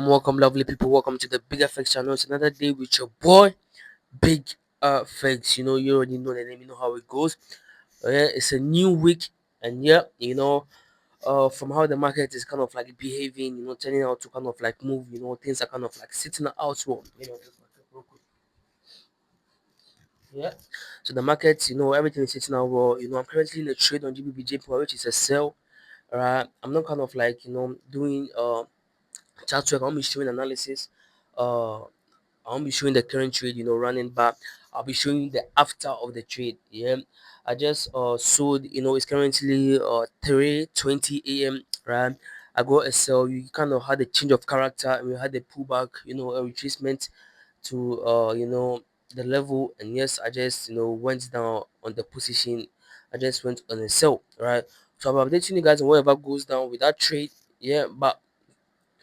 Welcome, lovely people. Welcome to the Big FX channel. It's another day with your boy, Big FX. You already know the name. You know how it goes. Yeah, it's a new week, and yeah, from how the market is kind of like behaving, turning out to kind of like move. Things are kind of like sitting out well. Yeah. So the market, everything is sitting out well. I'm currently in a trade on GBP JPY, which is a sell. Alright, I'm not kind of like doing chart work. I'm be showing analysis. Uh, I won't be showing the current trade, running back. I'll be showing you the after of the trade. Yeah. I just sold, it's currently 3:20 a.m. Right. I got a sell. You kind of had a change of character and we had a pullback, a retracement to the level. And yes, I just went down on the position. I just went on a sell, right? So I'm updating you guys on whatever goes down with that trade. Yeah, but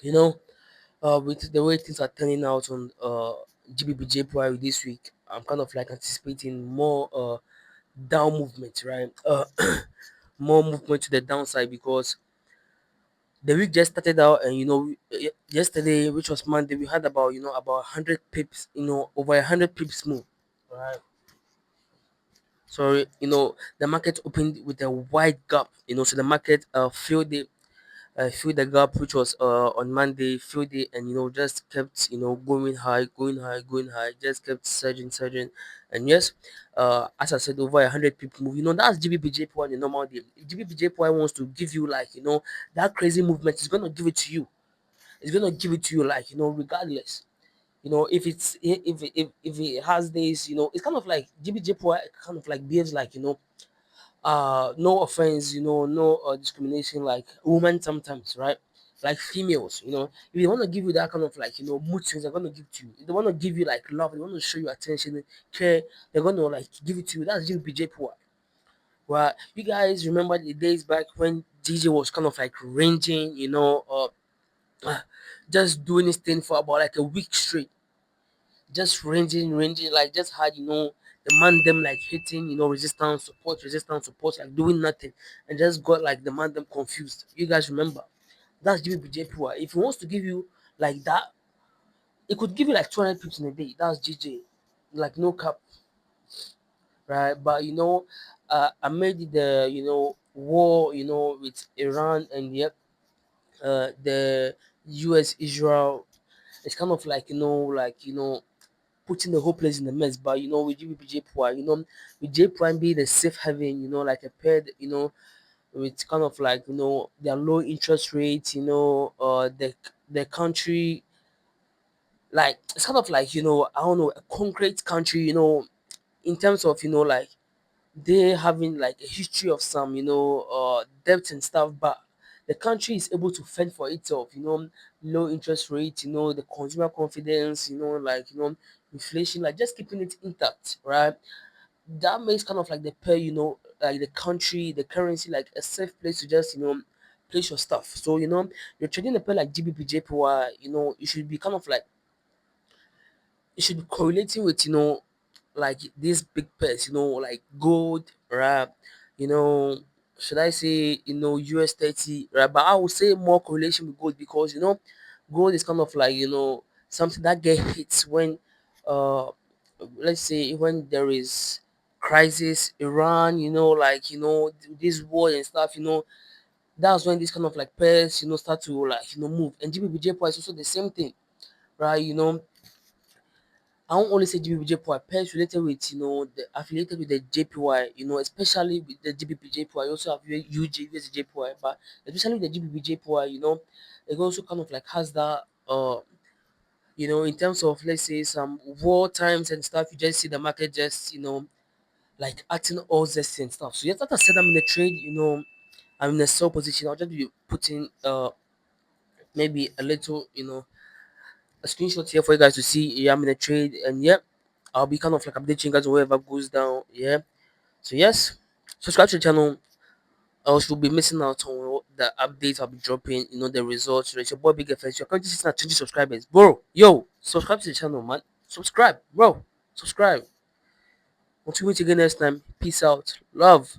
you know with the way things are turning out on GBP JPY this week, I'm kind of like anticipating more down movement, right? More movement to the downside because the week just started out, and yesterday, which was Monday, we had about about 100 pips, over 100 pips move, right? So the market opened with a wide gap, so the market filled the gap which was on Monday, filled it, and just kept going high, going high, going high, just kept surging, surging, and yes, as I said, over 100 people move. That's GBP JPY on the normal day. If GBP JPY wants to give you like that crazy movement, it's gonna give it to you. It's gonna give it to you like regardless. If if it has this, it's kind of like GBP JPY kind of like behaves like no offense, no discrimination, like women sometimes, right? Like females, if they want to give you that kind of like mood swings, they're gonna give to you. If they want to give you like love, they want to show you attention, care, they're gonna like give it to you. That's GBJPY. Right? You guys remember the days back when DJ was kind of like ranging, just doing this thing for about like a week straight, just ranging, like just had the man them like hitting, resistance, support, like doing nothing, and just got like the man them confused. You guys remember? That's GBPJPY. If he wants to give you like that, it could give you like 200 pips in a day. That's GJ, like no cap, right? But amid the war, with Iran, and yep, the US Israel, it's kind of like putting the whole place in the mess. But with GBP Prime, with J Prime being the safe haven, like a paired, with kind of like their low interest rates, the country, like it's kind of like I don't know, a concrete country, in terms of like they having like a history of some debt and stuff, but the country is able to fend for itself, low interest rate, the consumer confidence, like inflation, like just keeping it intact, right? That makes kind of like the pair, like the country, the currency, like a safe place to just place your stuff. So you're trading a pair like GBP JPY, you should be kind of like, it should be correlating with like these big pairs, like gold, right? You know, should I say US 30, right? But I would say more correlation with gold because gold is kind of like something that get hits when uh let's say when there is crisis, Iran, like this war and stuff, that's when this kind of like pairs start to like move. And GBP is also the same thing, right? I won't only say GBP pairs related with the affiliated with the JPY, especially with the GBP JPY. You also have UJ vs JPY, but especially with the GBP JPY, it also kind of like has that in terms of, let's say, some war times and stuff. You just see the market just like acting all this and stuff. So yes, that I said, I'm in a trade, I'm in a sell position. I'll just be putting maybe a little a screenshot here for you guys to see. Yeah, I'm in a trade, and yeah, I'll be kind of like updating you guys on whatever goes down. Yeah. So yes, subscribe to the channel, else you'll be missing out on the updates I'll be dropping. The results. It's your boy Big FS. You're currently sitting at 20 subscribers, bro. Yo, subscribe to the channel, man. Subscribe, bro. Subscribe. Until we meet again next time. Peace out. Love.